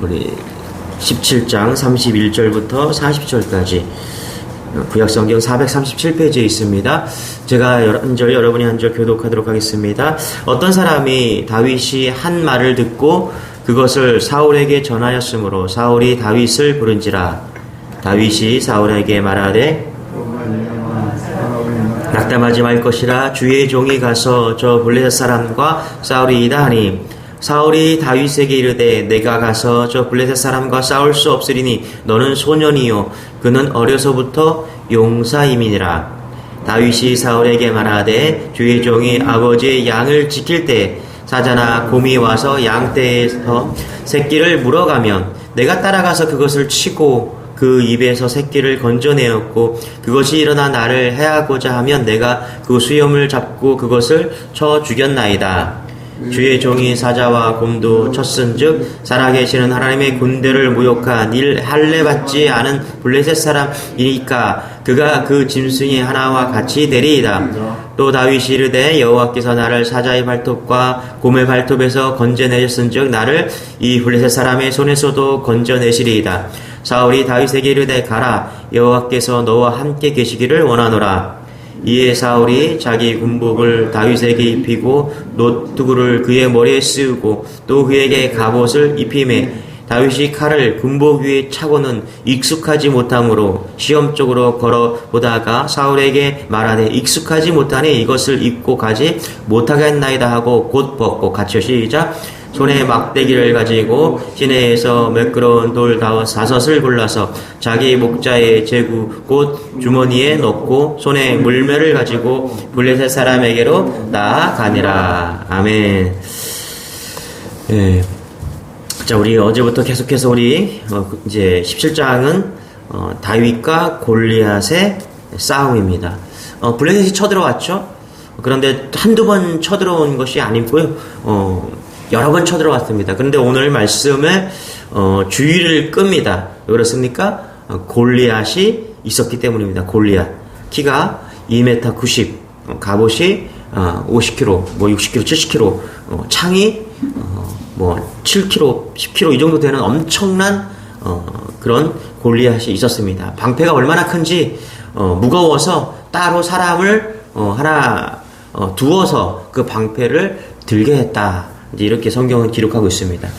우리 17장 31절부터 40절까지 구약성경 437페이지에 있습니다. 제가 한 절, 여러분이 한 절 교독하도록 하겠습니다. 어떤 사람이 다윗이 한 말을 듣고 그것을 사울에게 전하였으므로 사울이 다윗을 부른지라. 다윗이 사울에게 말하되 낙담하지 말 것이라. 주의 종이 가서 저 블레셋 사람과 싸우리이다 하니, 사울이 다윗에게 이르되 내가 가서 저 블레셋 사람과 싸울 수 없으리니 너는 소년이요 그는 어려서부터 용사임이니라. 다윗이 사울에게 말하되 주의 종이 아버지의 양을 지킬 때 사자나 곰이 와서 양떼에서 새끼를 물어가면 내가 따라가서 그것을 치고 그 입에서 새끼를 건져내었고 그것이 일어나 나를 해하고자 하면 내가 그 수염을 잡고 그것을 쳐 죽였나이다. 주의 종이 사자와 곰도 쳤은즉 살아계시는 하나님의 군대를 모욕한 일 할례 받지 않은 블레셋 사람이니까 그가 그 짐승이 하나와 같이 되리이다. 또 다윗이 이르되 여호와께서 나를 사자의 발톱과 곰의 발톱에서 건져내셨은즉 나를 이 블레셋 사람의 손에서도 건져내시리이다. 사울이 다윗에게 이르되 가라, 여호와께서 너와 함께 계시기를 원하노라. 이에 사울이 자기 군복을 다윗에게 입히고 노트구를 그의 머리에 씌우고 또 그에게 갑옷을 입히매 다윗이 칼을 군복 위에 차고는 익숙하지 못하므로 시험적으로 걸어보다가 사울에게 말하되 익숙하지 못하니 이것을 입고 가지 못하겠나이다 하고 곧 벗고 같이 시작. 손에 막대기를 가지고 시내에서 매끄러운 돌 5섯을 골라서 자기 목자의 제구 곧 주머니에 넣고 손에 물매를 가지고 블레셋 사람에게로 나아가니라. 아멘. 네. 자, 우리 어제부터 계속해서 우리 이제 17장은 다윗과 골리앗의 싸움입니다. 블레셋이 쳐들어왔죠. 그런데 한두 번 쳐들어온 것이 아니고요. 여러 번 쳐들어왔습니다. 그런데 오늘 말씀에 주의를 끕니다. 왜 그렇습니까? 골리앗이 있었기 때문입니다. 골리앗. 키가 2m 90, 갑옷이 50kg, 뭐 60kg, 70kg, 창이 7kg, 10kg 이 정도 되는 엄청난 그런 골리앗이 있었습니다. 방패가 얼마나 큰지 무거워서 따로 사람을 하나 두어서 그 방패를 들게 했다. 이제 이렇게 성경은 기록하고 있습니다.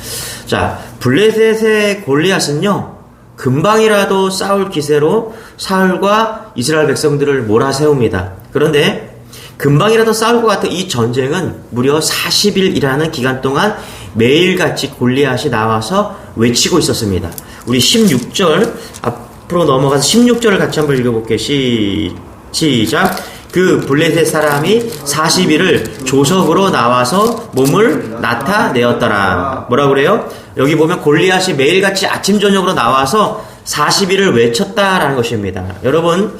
자, 블레셋의 골리앗은요, 금방이라도 싸울 기세로 사울과 이스라엘 백성들을 몰아세웁니다. 그런데 금방이라도 싸울 것 같은 이 전쟁은 무려 40일이라는 기간 동안 매일같이 골리앗이 나와서 외치고 있었습니다. 우리 16절 앞으로 넘어가서 16절을 같이 한번 읽어볼게요. 시작. 그 블레셋 사람이 40일을 조석으로 나와서 몸을 나타내었더라. 뭐라 그래요? 여기 보면 골리앗이 매일같이 아침 저녁으로 나와서 40일을 외쳤다라는 것입니다. 여러분,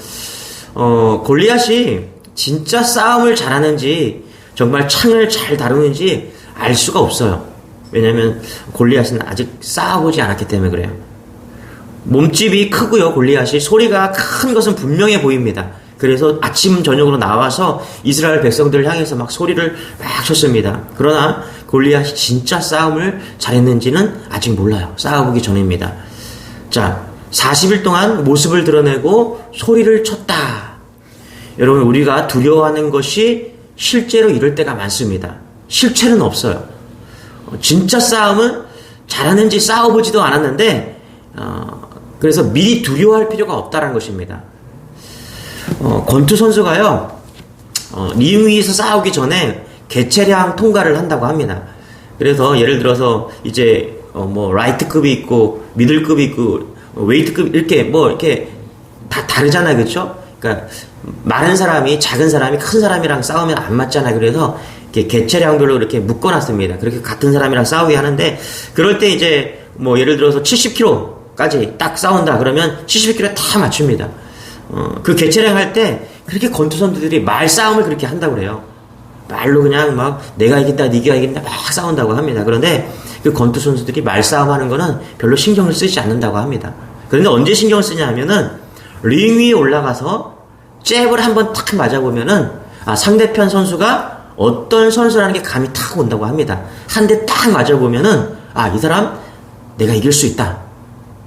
골리앗이 진짜 싸움을 잘하는지 정말 창을 잘 다루는지 알 수가 없어요. 왜냐하면 골리앗은 아직 싸워보지 않았기 때문에 그래요. 몸집이 크고요. 골리앗이 소리가 큰 것은 분명해 보입니다. 그래서 아침 저녁으로 나와서 이스라엘 백성들을 향해서 막 소리를 막 쳤습니다. 그러나 골리앗이 진짜 싸움을 잘했는지는 아직 몰라요. 싸워보기 전입니다. 자, 40일 동안 모습을 드러내고 소리를 쳤다. 여러분, 우리가 두려워하는 것이 실제로 이럴 때가 많습니다. 실체는 없어요. 진짜 싸움은 잘하는지 싸워보지도 않았는데 그래서 미리 두려워할 필요가 없다는 것입니다. 권투 선수가요, 링 위에서 싸우기 전에 개체량 통과를 한다고 합니다. 그래서 예를 들어서 이제 라이트급이 있고 미들급이 있고 웨이트급 이렇게 다 다르잖아요, 그렇죠? 그러니까 마른 사람이 작은 사람이 큰 사람이랑 싸우면 안 맞잖아요. 그래서 이렇게 개체량별로 이렇게 묶어놨습니다. 그렇게 같은 사람이랑 싸우게 하는데 그럴 때 이제 예를 들어서 70kg까지 딱 싸운다 그러면 70kg 다 맞춥니다. 그 개체량 할 때 그렇게 권투 선수들이 말싸움을 그렇게 한다고 그래요. 말로 그냥 막 내가 이긴다, 네가 이긴다 막 싸운다고 합니다. 그런데 그 권투 선수들이 말싸움 하는 거는 별로 신경을 쓰지 않는다고 합니다. 그런데 언제 신경을 쓰냐 하면은 링 위에 올라가서 잽을 한번 탁 맞아보면은 상대편 선수가 어떤 선수라는 게 감이 탁 온다고 합니다. 한 대 딱 맞아보면은 이 사람 내가 이길 수 있다.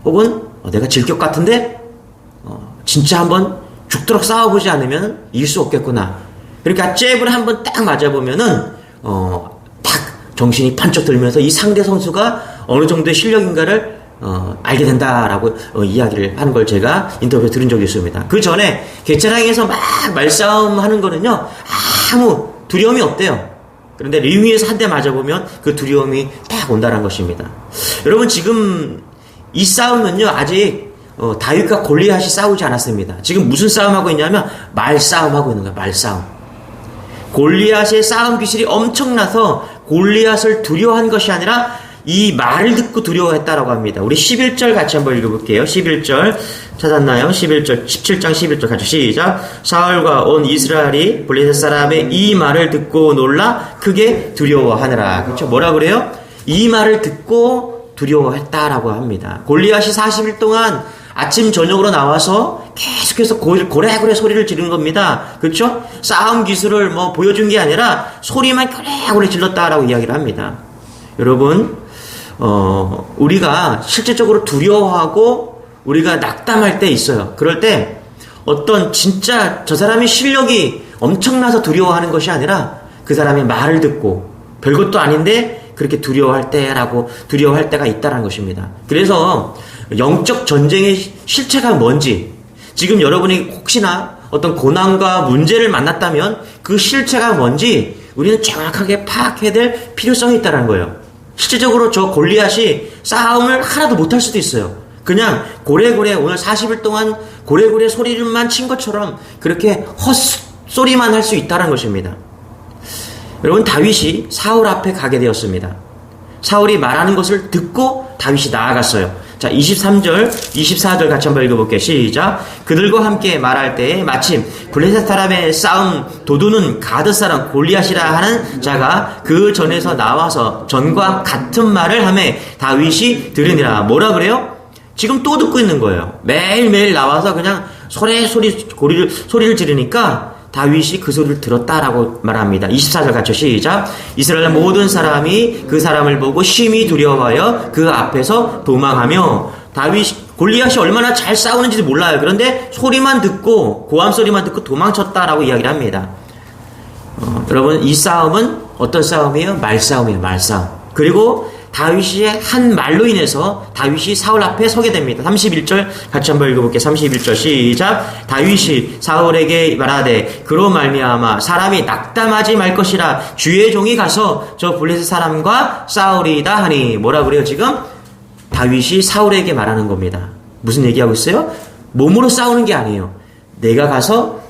혹은 내가 질 것 같은데 진짜 한번 죽도록 싸워보지 않으면 이길 수 없겠구나. 그러니까 잽을 한번 딱 맞아보면은 딱 정신이 번쩍 들면서 이 상대 선수가 어느 정도의 실력인가를 알게 된다라고 이야기를 하는 걸 제가 인터뷰에 들은 적이 있습니다. 그 전에 개체랑에서 막 말싸움 하는 거는요, 아무 두려움이 없대요. 그런데 링 위에서 한 대 맞아보면 그 두려움이 딱 온다는 것입니다. 여러분, 지금 이 싸움은요, 아직 다윗과 골리앗이 싸우지 않았습니다. 지금 무슨 싸움하고 있냐면 말싸움하고 있는 거예요. 말싸움. 골리앗의 싸움 기술이 엄청나서 골리앗을 두려워한 것이 아니라 이 말을 듣고 두려워했다라고 합니다. 우리 11절 같이 한번 읽어볼게요. 11절 찾았나요? 11절, 17장 11절 같이 시작. 사울과 온 이스라엘이 블레셋 사람의 이 말을 듣고 놀라 크게 두려워하느라. 그렇죠? 뭐라 그래요? 이 말을 듣고 두려워했다라고 합니다. 골리앗이 40일 동안 아침 저녁으로 나와서 계속해서 고래고래 소리를 지른 겁니다. 그렇죠? 싸움 기술을 보여준 게 아니라 소리만 고래고래 질렀다라고 이야기를 합니다. 여러분, 우리가 실제적으로 두려워하고 우리가 낙담할 때 있어요. 그럴 때 어떤 진짜 저 사람의 실력이 엄청나서 두려워하는 것이 아니라 그 사람의 말을 듣고 별것도 아닌데 그렇게 두려워할 때가 있다는 것입니다. 그래서 영적 전쟁의 실체가 뭔지, 지금 여러분이 혹시나 어떤 고난과 문제를 만났다면 그 실체가 뭔지 우리는 정확하게 파악해야 될 필요성이 있다는 거예요. 실제적으로 저 골리앗이 싸움을 하나도 못할 수도 있어요. 그냥 고래고래 오늘 40일 동안 고래고래 소리만 친 것처럼 그렇게 헛소리만 할 수 있다는 것입니다. 여러분, 다윗이 사울 앞에 가게 되었습니다. 사울이 말하는 것을 듣고 다윗이 나아갔어요. 자, 23절, 24절 같이 한번 읽어볼게요. 시작. 그들과 함께 말할 때에 마침 블레셋 사람의 싸움 도두는 가드 사람 골리앗이라 하는 자가 그 전에서 나와서 전과 같은 말을 하매 다윗이 들으니라. 뭐라 그래요? 지금 또 듣고 있는 거예요. 매일매일 나와서 그냥 소리를 지르니까 다윗이 그 소리를 들었다라고 말합니다. 24절 같이 시작. 이스라엘 모든 사람이 그 사람을 보고 심히 두려워하여 그 앞에서 도망하며, 골리앗이 얼마나 잘 싸우는지 몰라요. 그런데 소리만 듣고 고함 소리만 듣고 도망쳤다라고 이야기를 합니다. 여러분, 이 싸움은 어떤 싸움이에요? 말싸움이에요. 말싸움. 그리고 다윗의 한 말로 인해서 다윗이 사울 앞에 서게 됩니다. 31절 같이 한번 읽어볼게요. 31절 시작. 다윗이 사울에게 말하되 그로 말미암아 사람이 낙담하지 말 것이라 주의 종이 가서 저 블레셋 사람과 싸우리이다 하니. 뭐라 그래요? 지금 다윗이 사울에게 말하는 겁니다. 무슨 얘기하고 있어요? 몸으로 싸우는 게 아니에요. 내가 가서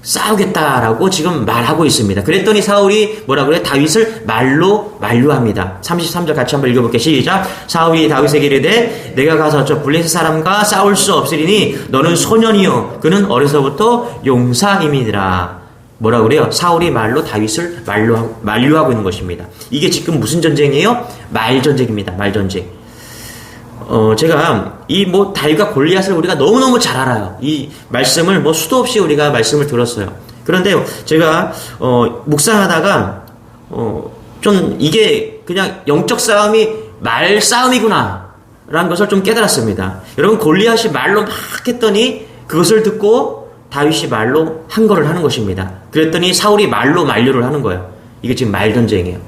싸우겠다라고 지금 말하고 있습니다. 그랬더니 사울이 뭐라 그래요? 다윗을 말로 만류합니다. 33절 같이 한번 읽어볼게요. 시작. 사울이 다윗에게 이르되 내가 가서 저 블레셋 사람과 싸울 수 없으리니 너는 소년이요 그는 어려서부터 용사임이니라. 뭐라 그래요? 사울이 말로 다윗을 만류하고 있는 것입니다. 이게 지금 무슨 전쟁이에요? 말전쟁입니다. 말전쟁. 제가 다윗과 골리앗을 우리가 너무너무 잘 알아요. 이 말씀을 수도 없이 우리가 말씀을 들었어요. 그런데 제가 묵상하다가 좀 이게 그냥 영적 싸움이 말 싸움이구나 라는 것을 좀 깨달았습니다. 여러분, 골리앗이 말로 막 했더니 그것을 듣고 다윗이 말로 한 거를 하는 것입니다. 그랬더니 사울이 말로 만류를 하는 거예요. 이게 지금 말전쟁이에요.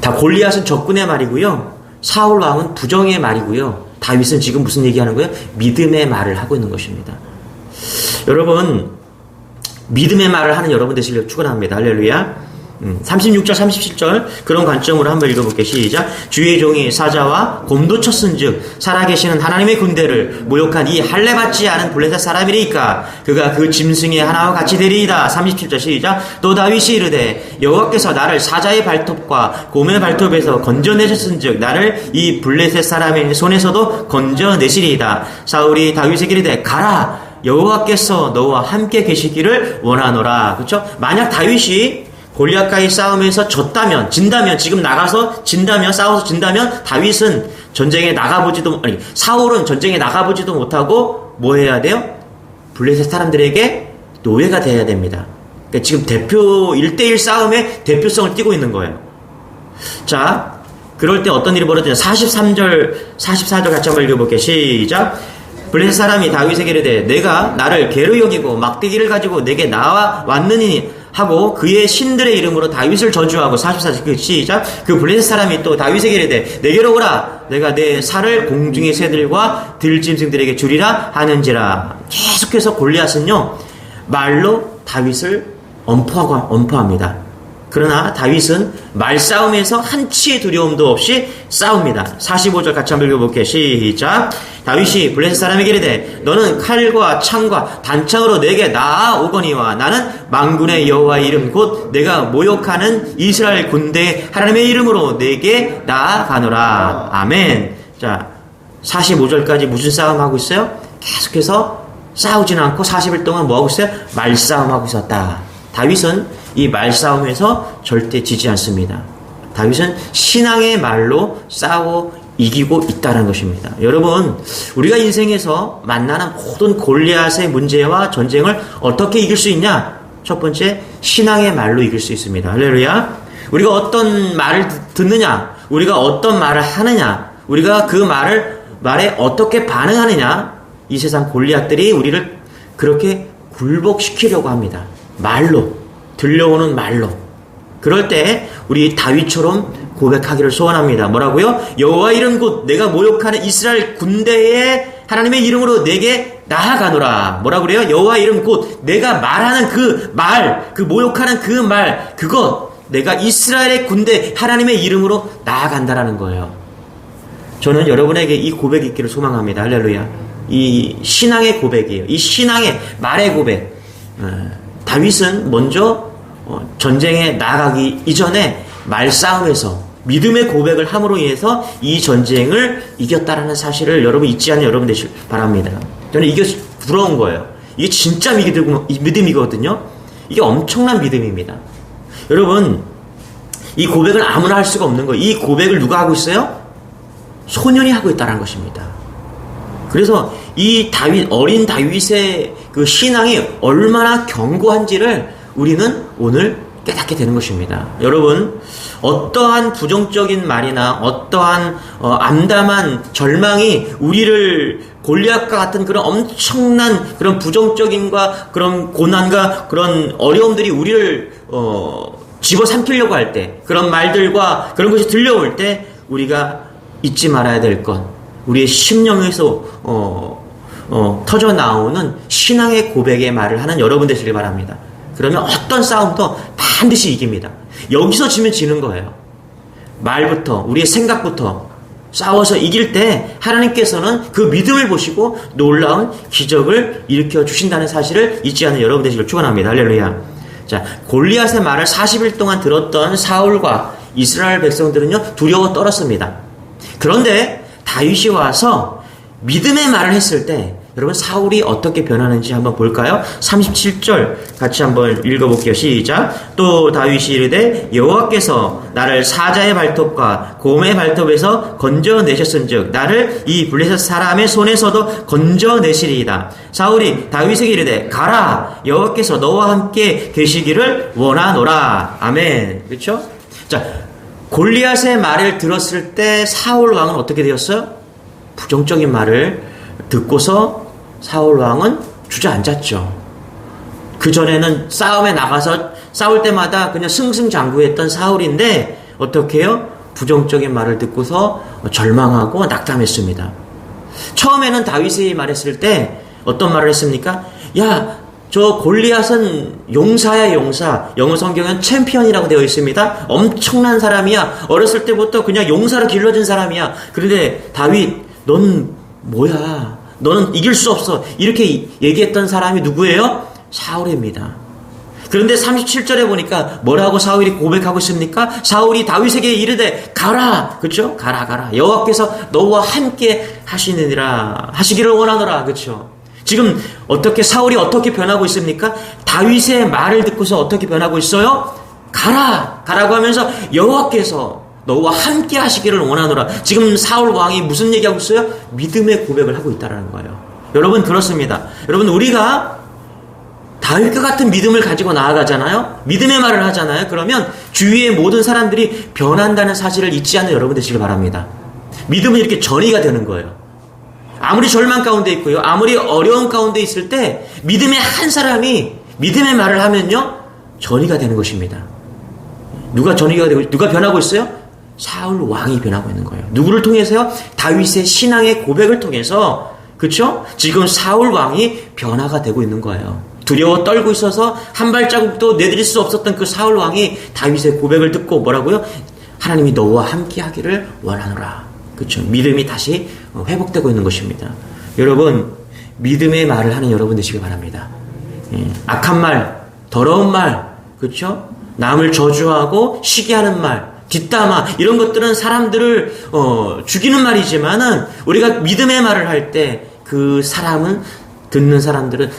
다 골리앗은 적군의 말이고요, 사울 왕은 부정의 말이고요, 다윗은 지금 무슨 얘기하는 거예요? 믿음의 말을 하고 있는 것입니다. 여러분, 믿음의 말을 하는 여러분 되시길 축원합니다. 할렐루야. 36절 37절 그런 관점으로 한번 읽어볼게요. 시작. 주의 종이 사자와 곰도 쳤은즉 살아계시는 하나님의 군대를 모욕한 이 할례받지 않은 블레셋 사람이리까 그가 그 짐승의 하나와 같이 되리이다. 37절 시작. 또 다윗이 이르되 여호와께서 나를 사자의 발톱과 곰의 발톱에서 건져내셨은즉 나를 이 블레셋 사람의 손에서도 건져내시리이다. 사울이 다윗에게 이르되 가라, 여호와께서 너와 함께 계시기를 원하노라. 그렇죠? 만약 다윗이 골리앗과의 싸움에서 진다면, 지금 나가서 싸워서 진다면, 다윗은 전쟁에 사울은 전쟁에 나가보지도 못하고, 뭐 해야 돼요? 블레셋 사람들에게 노예가 돼야 됩니다. 그러니까 지금 1대1 싸움의 대표성을 띠고 있는 거예요. 자, 그럴 때 어떤 일이 벌어지냐. 43절, 44절 같이 한번 읽어볼게요. 시작. 블레셋 사람이 다윗에게 이르되 내가 나를 개로 여기고 막대기를 가지고 내게 나왔느니 하고 그의 신들의 이름으로 다윗을 저주하고 44절 시작. 그 블레셋 사람이 또 다윗에게 이르되 내게로 오라 내가 내 살을 공중의 새들과 들짐승들에게 주리라 하는지라. 계속해서 골리앗은요 말로 다윗을 엄포합니다. 그러나 다윗은 말싸움에서 한치의 두려움도 없이 싸웁니다. 45절 같이 한번 읽어볼게요. 시작. 다윗이 블레셋 사람에게 이르되 너는 칼과 창과 단창으로 내게 나아오거니와 나는 만군의 여호와의 이름 곧 내가 모욕하는 이스라엘 군대 하나님의 이름으로 내게 나아가노라. 아멘. 자, 45절까지 무슨 싸움하고 있어요? 계속해서 싸우지는 않고 40일 동안 뭐하고 있어요? 말싸움하고 있었다. 다윗은 이 말싸움에서 절대 지지 않습니다. 다윗은 신앙의 말로 싸워 이기고 있다는 것입니다. 여러분, 우리가 인생에서 만나는 모든 골리앗의 문제와 전쟁을 어떻게 이길 수 있냐? 첫 번째, 신앙의 말로 이길 수 있습니다. 할렐루야. 우리가 어떤 말을 듣느냐? 우리가 어떤 말을 하느냐? 우리가 그 말에 어떻게 반응하느냐? 이 세상 골리앗들이 우리를 그렇게 굴복시키려고 합니다. 말로, 들려오는 말로. 그럴 때 우리 다윗처럼 고백하기를 소원합니다. 뭐라고요? 여호와 이름 곧 내가 모욕하는 이스라엘 군대의 하나님의 이름으로 내게 나아가노라. 뭐라 그래요? 여호와 이름 곧 내가 말하는 그 말, 그 모욕하는 그 말, 그것 내가 이스라엘의 군대 하나님의 이름으로 나아간다라는 거예요. 저는 여러분에게 이 고백이 있기를 소망합니다. 할렐루야. 이 신앙의 고백이에요. 이 신앙의 말의 고백. 다윗은 먼저 전쟁에 나가기 이전에 말싸움에서 믿음의 고백을 함으로 인해서 이 전쟁을 이겼다라는 사실을 여러분 잊지 않는 여러분 되시길 바랍니다. 저는 이게 부러운 거예요. 이게 진짜 믿음이거든요. 이게 엄청난 믿음입니다. 여러분, 이 고백을 아무나 할 수가 없는 거예요. 이 고백을 누가 하고 있어요? 소년이 하고 있다는 것입니다. 그래서 이 어린 다윗의 그 신앙이 얼마나 견고한지를 우리는 오늘 깨닫게 되는 것입니다. 여러분, 어떠한 부정적인 말이나 어떠한 암담한 절망이 우리를 골리앗과 같은 그런 엄청난 그런 부정적인과 그런 고난과 그런 어려움들이 우리를 집어삼키려고 할 때, 그런 말들과 그런 것이 들려올 때 우리가 잊지 말아야 될 것, 우리의 심령에서 터져 나오는 신앙의 고백의 말을 하는 여러분 되시길 바랍니다. 그러면 어떤 싸움도 반드시 이깁니다. 여기서 지면 지는 거예요. 말부터, 우리의 생각부터 싸워서 이길 때 하나님께서는 그 믿음을 보시고 놀라운 기적을 일으켜 주신다는 사실을 잊지 않는 여러분 되시길 축원합니다. 할렐루야. 자, 골리앗의 말을 40일 동안 들었던 사울과 이스라엘 백성들은요, 두려워 떨었습니다. 그런데 다윗이 와서 믿음의 말을 했을 때 여러분 사울이 어떻게 변하는지 한번 볼까요? 37절 같이 한번 읽어볼게요. 시작. 또 다윗이 이르되 여호와께서 나를 사자의 발톱과 곰의 발톱에서 건져내셨은즉 나를 이 블레셋 사람의 손에서도 건져내시리이다. 사울이 다윗에게 이르되 가라 여호와께서 너와 함께 계시기를 원하노라. 아멘. 그렇죠? 자, 골리앗의 말을 들었을 때 사울 왕은 어떻게 되었어요? 부정적인 말을 듣고서 사울 왕은 주저앉았죠. 그전에는 싸움에 나가서 싸울 때마다 그냥 승승장구했던 사울인데 어떻게 해요? 부정적인 말을 듣고서 절망하고 낙담했습니다. 처음에는 다윗이 말했을 때 어떤 말을 했습니까? 야, 저 골리앗은 용사야, 용사. 영어 성경은 챔피언이라고 되어 있습니다. 엄청난 사람이야. 어렸을 때부터 그냥 용사로 길러진 사람이야. 그런데 다윗, 넌 뭐야? 너는 이길 수 없어. 이렇게 얘기했던 사람이 누구예요? 사울입니다. 그런데 37절에 보니까 뭐라고 사울이 고백하고 있습니까? 사울이 다윗에게 이르되 가라. 그렇죠? 가라. 여호와께서 너와 함께 하시기를 원하노라. 그렇죠? 지금 사울이 어떻게 변하고 있습니까? 다윗의 말을 듣고서 어떻게 변하고 있어요? 가라고 하면서 여호와께서 너와 함께 하시기를 원하노라. 지금 사울 왕이 무슨 얘기하고 있어요? 믿음의 고백을 하고 있다는 거예요. 여러분 들었습니다. 여러분 우리가 다윗과 같은 믿음을 가지고 나아가잖아요. 믿음의 말을 하잖아요. 그러면 주위의 모든 사람들이 변한다는 사실을 잊지 않는 여러분 되시길 바랍니다. 믿음은 이렇게 전이가 되는 거예요. 아무리 절망 가운데 있고요, 아무리 어려운 가운데 있을 때 믿음의 한 사람이 믿음의 말을 하면요, 전이가 되는 것입니다. 누가 전이가 되고 누가 변하고 있어요? 사울 왕이 변하고 있는 거예요. 누구를 통해서요? 다윗의 신앙의 고백을 통해서. 그렇죠? 지금 사울 왕이 변화가 되고 있는 거예요. 두려워 떨고 있어서 한 발자국도 내디딜 수 없었던 그 사울 왕이 다윗의 고백을 듣고 뭐라고요? 하나님이 너와 함께 하기를 원하노라. 그렇죠? 믿음이 다시 회복되고 있는 것입니다. 여러분, 믿음의 말을 하는 여러분 되시길 바랍니다. 악한 말, 더러운 말, 그렇죠? 남을 저주하고 시기하는 말, 뒷담화, 이런 것들은 사람들을 죽이는 말이지만은 우리가 믿음의 말을 할 때 그 사람은, 듣는 사람들은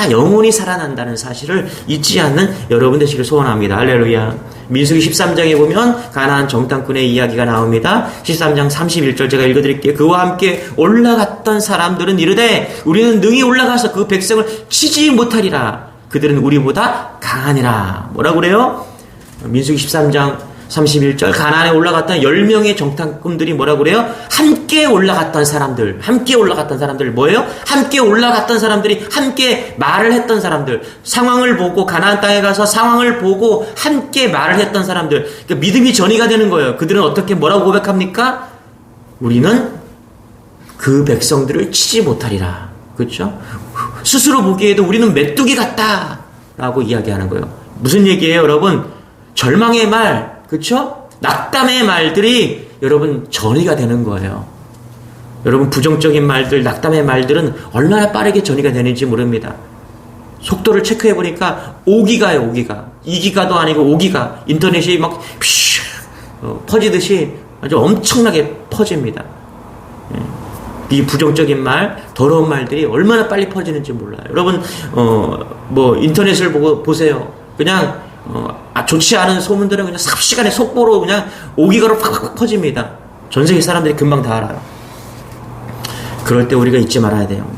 영혼이 살아난다는 사실을 잊지 않는 여러분 되시길 소원합니다. 할렐루야. 민수기 13장에 보면 가나안 정탐꾼의 이야기가 나옵니다. 13장 31절 제가 읽어드릴게요. 그와 함께 올라갔던 사람들은 이르되 우리는 능히 올라가서 그 백성을 치지 못하리라. 그들은 우리보다 강하니라. 뭐라고 그래요? 민수기 13장 31절 가나안에 올라갔던 10명의 정탐꾼들이 뭐라고 그래요? 함께 올라갔던 사람들. 함께 올라갔던 사람들 뭐예요? 함께 올라갔던 사람들이 함께 말을 했던 사람들. 상황을 보고 가나안 땅에 가서 상황을 보고 함께 말을 했던 사람들. 그러니까 믿음이 전이가 되는 거예요. 그들은 어떻게 뭐라고 고백합니까? 우리는 그 백성들을 치지 못하리라. 그렇죠? 스스로 보기에도 우리는 메뚜기 같다 라고 이야기하는 거예요. 무슨 얘기예요, 여러분? 절망의 말, 그렇죠? 낙담의 말들이 여러분 전이가 되는 거예요. 여러분, 부정적인 말들, 낙담의 말들은 얼마나 빠르게 전이가 되는지 모릅니다. 속도를 체크해 보니까 5기가예요, 5기가. 2기가도 아니고 5기가. 인터넷이 막 퍼지듯이 아주 엄청나게 퍼집니다. 이 부정적인 말, 더러운 말들이 얼마나 빨리 퍼지는지 몰라요. 여러분, 인터넷을 보세요. 그냥 좋지 않은 소문들은 그냥 삽시간에 속보로 그냥 5기가로 팍팍 퍼집니다. 전 세계 사람들이 금방 다 알아요. 그럴 때 우리가 잊지 말아야 돼요.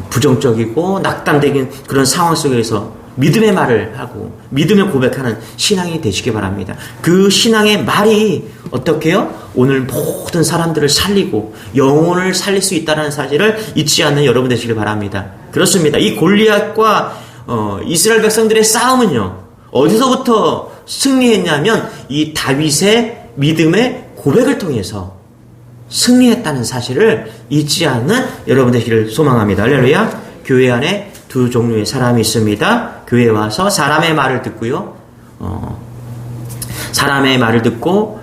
부정적이고 낙담적인 그런 상황 속에서 믿음의 말을 하고 믿음의 고백하는 신앙이 되시기 바랍니다. 그 신앙의 말이 어떻게 해요? 오늘 모든 사람들을 살리고 영혼을 살릴 수 있다는 사실을 잊지 않는 여러분 되시길 바랍니다. 그렇습니다. 이 골리앗과 이스라엘 백성들의 싸움은요, 어디서부터 승리했냐면 이 다윗의 믿음의 고백을 통해서 승리했다는 사실을 잊지 않는 여러분 되시기를 소망합니다. 할렐루야. 교회 안에 두 종류의 사람이 있습니다. 교회에 와서 사람의 말을 듣고요. 사람의 말을 듣고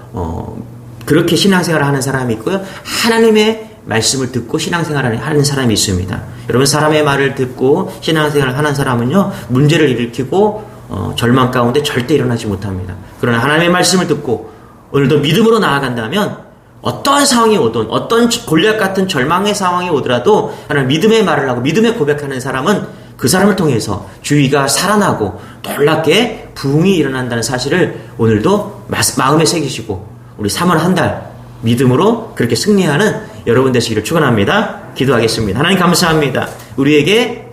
그렇게 신앙생활을 하는 사람이 있고요. 하나님의 말씀을 듣고 신앙생활을 하는 사람이 있습니다. 여러분, 사람의 말을 듣고 신앙생활을 하는 사람은요, 문제를 일으키고 절망 가운데 절대 일어나지 못합니다. 그러나 하나님의 말씀을 듣고 오늘도 믿음으로 나아간다면 어떠한 상황이 오든 어떤 골리앗 같은 절망의 상황이 오더라도 하나님 믿음의 말을 하고 믿음의 고백하는 사람은 그 사람을 통해서 주위가 살아나고 놀랍게 부흥이 일어난다는 사실을 오늘도 마음에 새기시고 우리 3월 한 달 믿음으로 그렇게 승리하는 여러분 되시기를 축원합니다. 기도하겠습니다. 하나님 감사합니다. 우리에게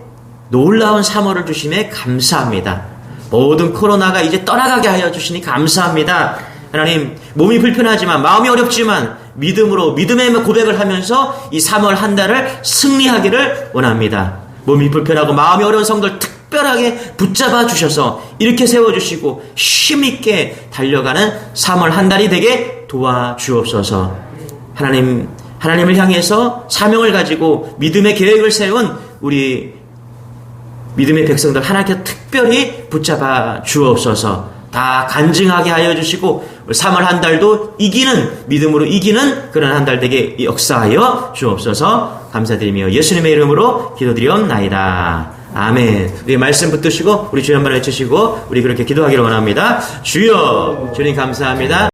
놀라운 3월을 주심에 감사합니다. 모든 코로나가 이제 떠나가게 하여 주시니 감사합니다. 하나님, 몸이 불편하지만 마음이 어렵지만 믿음으로 믿음의 고백을 하면서 이 3월 한 달을 승리하기를 원합니다. 몸이 불편하고 마음이 어려운 성도를 특별하게 붙잡아 주셔서 이렇게 세워주시고 힘있게 달려가는 3월 한 달이 되게 도와주옵소서. 하나님을 향해서 사명을 가지고 믿음의 계획을 세운 우리 믿음의 백성들 하나님께 특별히 붙잡아 주옵소서. 다 간증하게 하여 주시고 3월 한 달도 믿음으로 이기는 그런 한 달 되게 역사하여 주옵소서. 감사드리며 예수님의 이름으로 기도드리옵나이다. 아멘. 우리 말씀 붙드시고 우리 주여 한번 외치시고 우리 그렇게 기도하기를 원합니다. 주여, 주님 감사합니다.